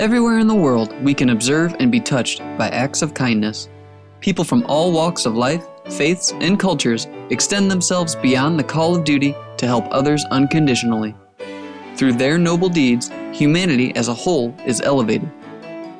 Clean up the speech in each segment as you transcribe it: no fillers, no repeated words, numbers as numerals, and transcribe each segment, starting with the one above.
Everywhere in the world, we can observe and be touched by acts of kindness. People from all walks of life, faiths, and cultures extend themselves beyond the call of duty to help others unconditionally. Through their noble deeds, humanity as a whole is elevated.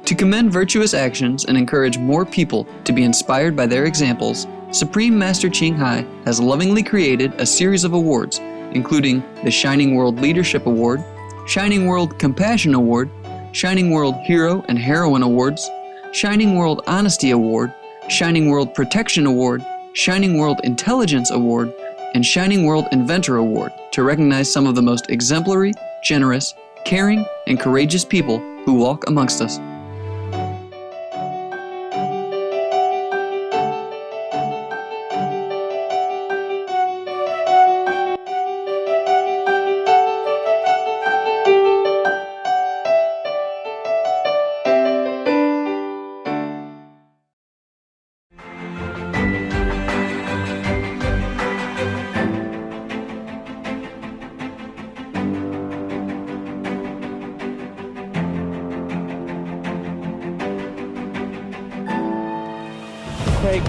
To commend virtuous actions and encourage more people to be inspired by their examples, Supreme Master Ching Hai has lovingly created a series of awards, including the Shining World Leadership Award, Shining World Compassion Award, Shining World Hero and Heroine Awards, Shining World Honesty Award, Shining World Protection Award, Shining World Intelligence Award, and Shining World Inventor Award to recognize some of the most exemplary, generous, caring, and courageous people who walk amongst us.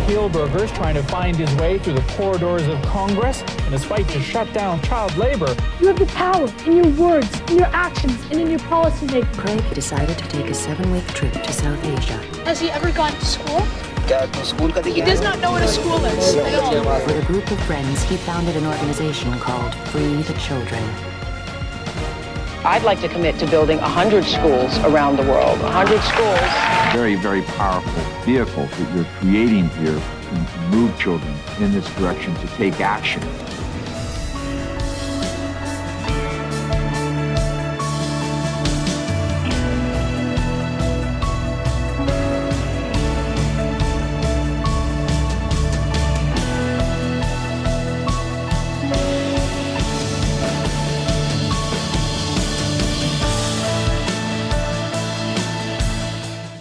Kielburger is trying to find his way through the corridors of Congress in his fight to shut down child labor. You have the power in your words, in your actions, and in your policy making. Craig decided to take a 7-week trip to South Asia. Has he ever gone to school? He does not know what a school is at all. With a group of friends, he founded an organization called Free the Children. I'd like to commit to building 100 schools around the world, 100 schools. Very, very powerful vehicle that you're creating here to move children in this direction to take action.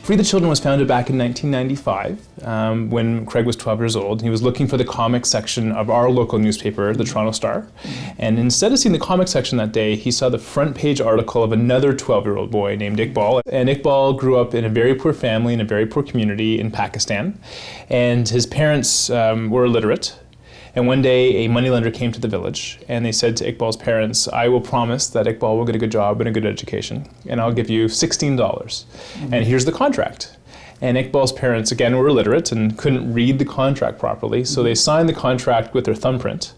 Free the Children was founded back in 1995 when Craig was 12 years old. He was looking for the comics section of our local newspaper, the Toronto Star. And instead of seeing the comics section that day, he saw the front page article of another 12-year-old boy named Iqbal. And Iqbal grew up in a very poor family in a very poor community in Pakistan. And his parents were illiterate. And one day, a moneylender came to the village, and they said to Iqbal's parents, I will promise that Iqbal will get a good job and a good education, and I'll give you $16. And here's the contract. And Iqbal's parents, again, were illiterate and couldn't read the contract properly, so they signed the contract with their thumbprint.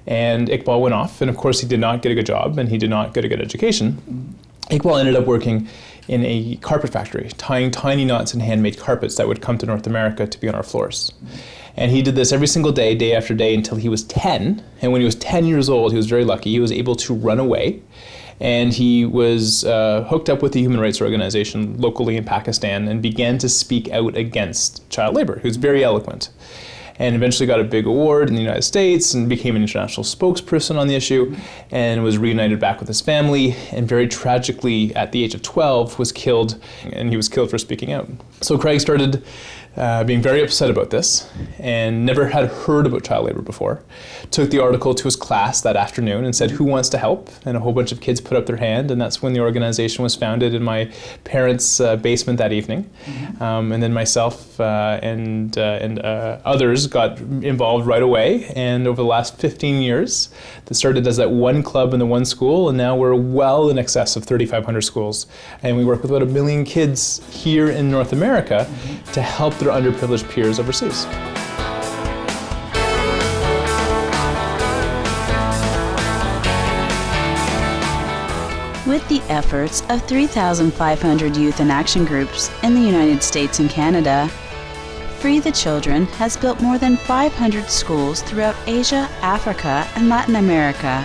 And Iqbal went off, and of course he did not get a good job, and he did not get a good education. Iqbal ended up working in a carpet factory, tying tiny knots in handmade carpets that would come to North America to be on our floors. And he did this every single day, day after day, until he was 10. And when he was 10 years old, he was very lucky. He was able to run away. And he was hooked up with the human rights organization locally in Pakistan and began to speak out against child labor. He was very eloquent. And eventually got a big award in the United States and became an international spokesperson on the issue and was reunited back with his family, and very tragically at the age of 12 was killed, and he was killed for speaking out. So Craig started being very upset about this and never had heard about child labor before. Took the article to his class that afternoon and said, who wants to help? And a whole bunch of kids put up their hand, and that's when the organization was founded in my parents' basement that evening. And then myself and others got involved right away, and over the last 15 years, that started as that one club in the one school, and now we're well in excess of 3,500 schools. And we work with about 1 million kids here in North America to help their underprivileged peers overseas. With the efforts of 3,500 youth and action groups in the United States and Canada, Free the Children has built more than 500 schools throughout Asia, Africa, and Latin America.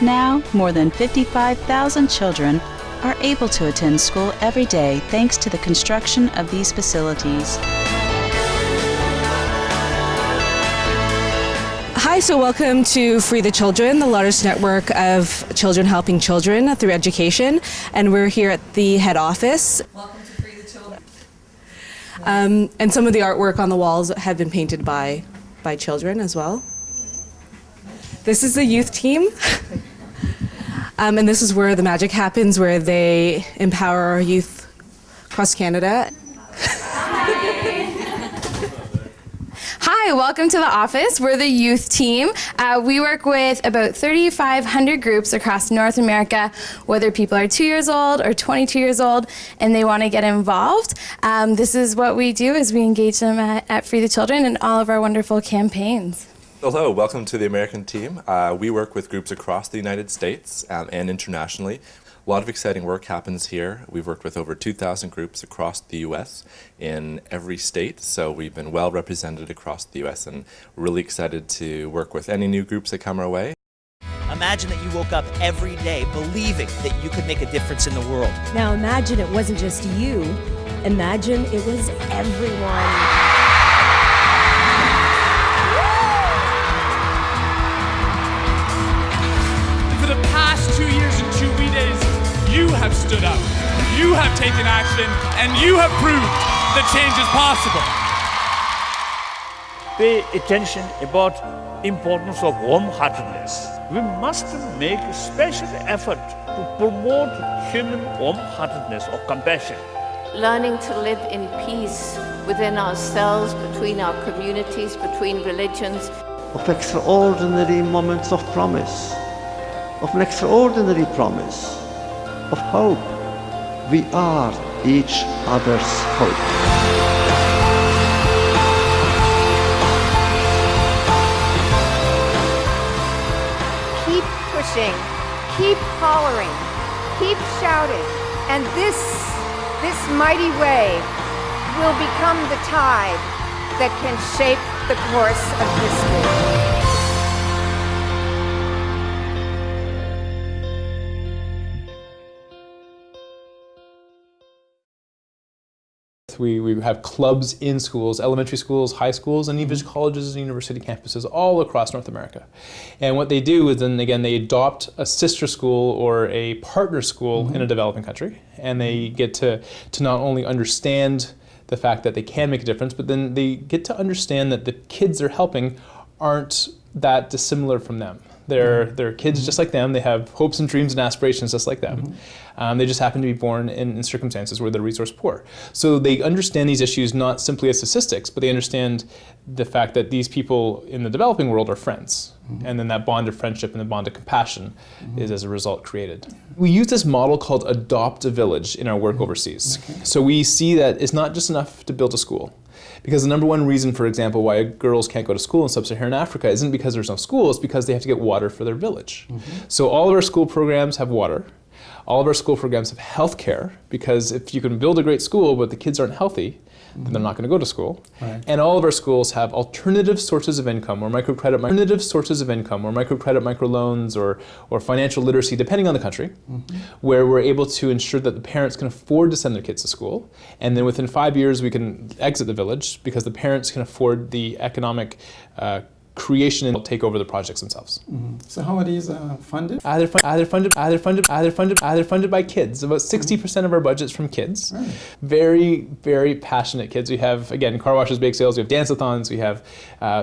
Now, more than 55,000 children are able to attend school every day thanks to the construction of these facilities. Hi, so welcome to Free the Children, the largest network of children helping children through education, and we're here at the head office. Welcome to Free the Children. And some of the artwork on the walls have been painted by children as well. This is the youth team. And this is where the magic happens, where they empower our youth across Canada. Hi, welcome to the office. We're the youth team. We work with about 3,500 groups across North America, whether people are 2 years old or 22 years old and they want to get involved. This is what we do, is we engage them at Free the Children in all of our wonderful campaigns. Hello, welcome to the American team. We work with groups across the United States and internationally. A lot of exciting work happens here. We've worked with over 2,000 groups across the U.S. in every state, so we've been well represented across the U.S. and really excited to work with any new groups that come our way. Imagine that you woke up every day believing that you could make a difference in the world. Now imagine it wasn't just you. Imagine it was everyone. For the past 2 years and 2 days, you have stood up, you have taken action, and you have proved that change is possible. Pay attention about importance of warm-heartedness. We must make a special effort to promote human warm-heartedness or compassion. Learning to live in peace within ourselves, between our communities, between religions. Of extraordinary moments of promise, of an extraordinary promise, of hope. We are each other's hope. Keep pushing, keep hollering, keep shouting, and this mighty wave will become the tide that can shape the course of history. We have clubs in schools, elementary schools, high schools, and even colleges and university campuses all across North America. And what they do is then again they adopt a sister school or a partner school in a developing country, and they get to not only understand the fact that they can make a difference, but then they get to understand that the kids they're helping aren't that dissimilar from them. They're kids just like them. They have hopes and dreams and aspirations just like them. They just happen to be born in circumstances where they're resource poor. So they understand these issues not simply as statistics, but they understand the fact that these people in the developing world are friends. And then that bond of friendship and the bond of compassion is as a result created. We use this model called adopt a village in our work overseas. So we see that it's not just enough to build a school. Because the number one reason, for example, why girls can't go to school in sub-Saharan Africa isn't because there's no school, it's because they have to get water for their village. So all of our school programs have water. All of our school programs have health care, because if you can build a great school but the kids aren't healthy, then they're not going to go to school. And all of our schools have alternative sources of income or microcredit, microloans or financial literacy, depending on the country, where we're able to ensure that the parents can afford to send their kids to school. And then within 5 years, we can exit the village because the parents can afford the economic creation and take over the projects themselves. So how are these funded? Either funded by kids. About 60% of our budget's from kids. Right. Very, very passionate kids. We have, again, car washes, bake sales, we have dance-a-thons, we have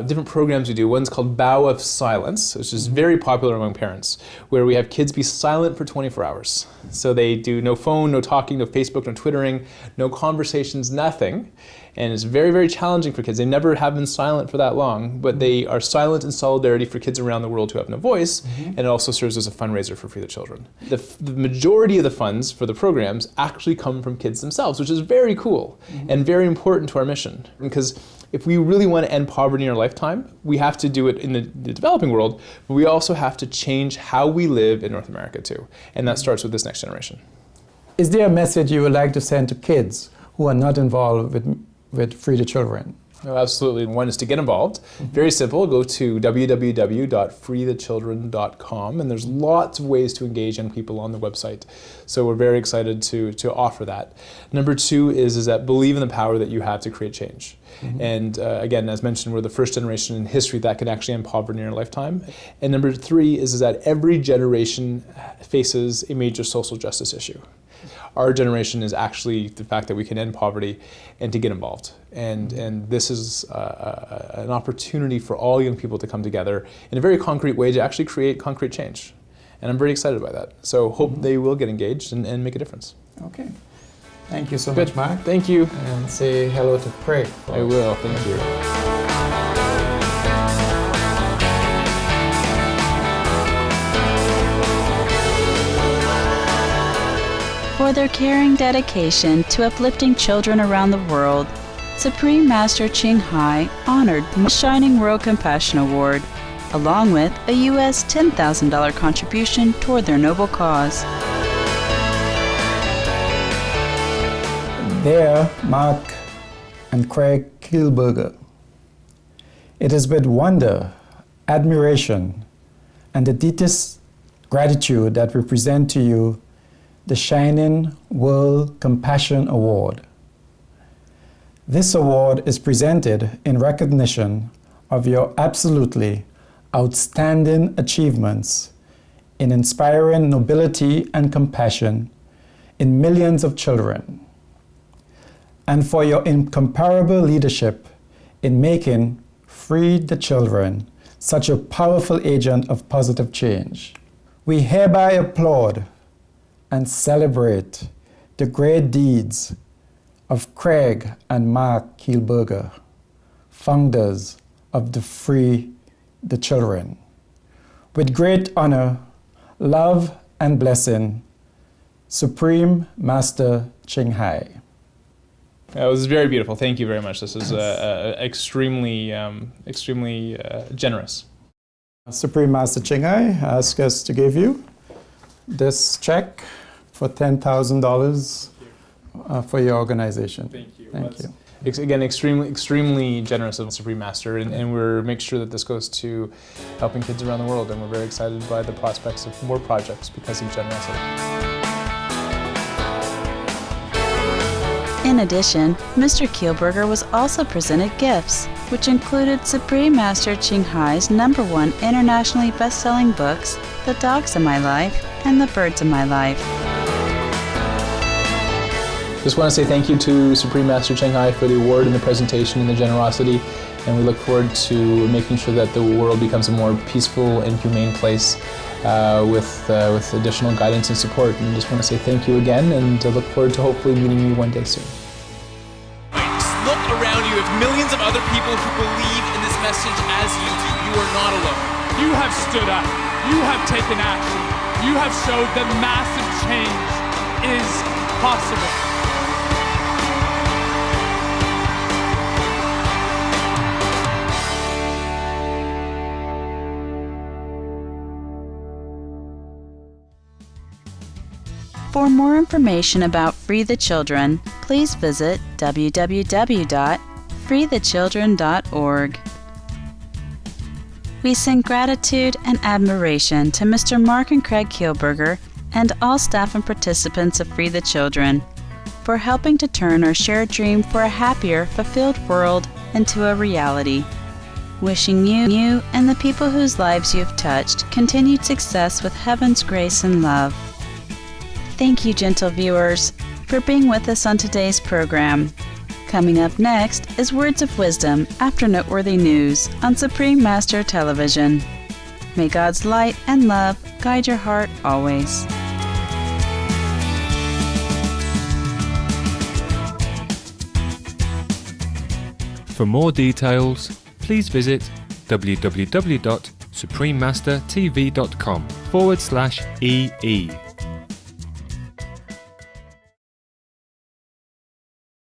different programs we do. One's called Bow of Silence, which is very popular among parents, where we have kids be silent for 24 hours. So they do no phone, no talking, no Facebook, no Twittering, no conversations, nothing. And it's very, very challenging for kids. They never have been silent for that long, but they are silent in solidarity for kids around the world who have no voice, and it also serves as a fundraiser for Free the Children. The majority of the funds for the programs actually come from kids themselves, which is very cool and very important to our mission. Because if we really want to end poverty in our lifetime, we have to do it in the developing world, but we also have to change how we live in North America too. And that starts with this next generation. Is there a message you would like to send to kids who are not involved with Free the Children? Oh, absolutely. One is to get involved. Very simple. Go to www.freethechildren.com, and there's lots of ways to engage young people on the website. So we're very excited to offer that. Number two is that believe in the power that you have to create change. And again, as mentioned, we're the first generation in history that can actually end poverty in our lifetime. And number three is that every generation faces a major social justice issue. Our generation is actually the fact that we can end poverty and to get involved. And this is an opportunity for all young people to come together in a very concrete way to actually create concrete change. And I'm very excited by that. So hope they will get engaged and make a difference. Okay. Thank you so Good. much, Mark. Thank you. And say hello to Craig. I will. Thank you. For their caring dedication to uplifting children around the world, Supreme Master Ching Hai honored the Shining World Compassion Award, along with a U.S. $10,000 contribution toward their noble cause. There, Mark and Craig Kielburger. It is with wonder, admiration, and the deepest gratitude that we present to you the Shining World Compassion Award. This award is presented in recognition of your absolutely outstanding achievements in inspiring nobility and compassion in millions of children, and for your incomparable leadership in making Free the Children such a powerful agent of positive change. We hereby applaud and celebrate the great deeds of Craig and Mark Kielburger, founders of the Free the Children. With great honor, love, and blessing, Supreme Master Ching Hai. It was very beautiful. Thank you very much. This is extremely generous. Supreme Master Ching Hai asked us to give you this check for $10,000 for your organization. Thank you. Thank you. Again, extremely generous of Supreme Master, and we're making sure that this goes to helping kids around the world, and we're very excited by the prospects of more projects because of generosity. In addition, Mr. Kielburger was also presented gifts, which included Supreme Master Ching Hai's #1 internationally best-selling books, The Dogs of My Life and The Birds of My Life. Just want to say thank you to Supreme Master Ching Hai for the award and the presentation and the generosity, and we look forward to making sure that the world becomes a more peaceful and humane place with additional guidance and support. And I just want to say thank you again, and look forward to hopefully meeting you one day soon. Just look around you. If millions of other people who believe in this message as you do, you are not alone. You have stood up. You have taken action. You have showed that massive change is possible. For more information about Free the Children, please visit www.freethechildren.org. We send gratitude and admiration to Mr. Mark and Craig Kielburger and all staff and participants of Free the Children for helping to turn our shared dream for a happier, fulfilled world into a reality. Wishing you and the people whose lives you've touched continued success with heaven's grace and love. Thank you, gentle viewers, for being with us on today's program. Coming up next is Words of Wisdom after noteworthy news on Supreme Master Television. May God's light and love guide your heart always. For more details, please visit www.suprememastertv.com/EE.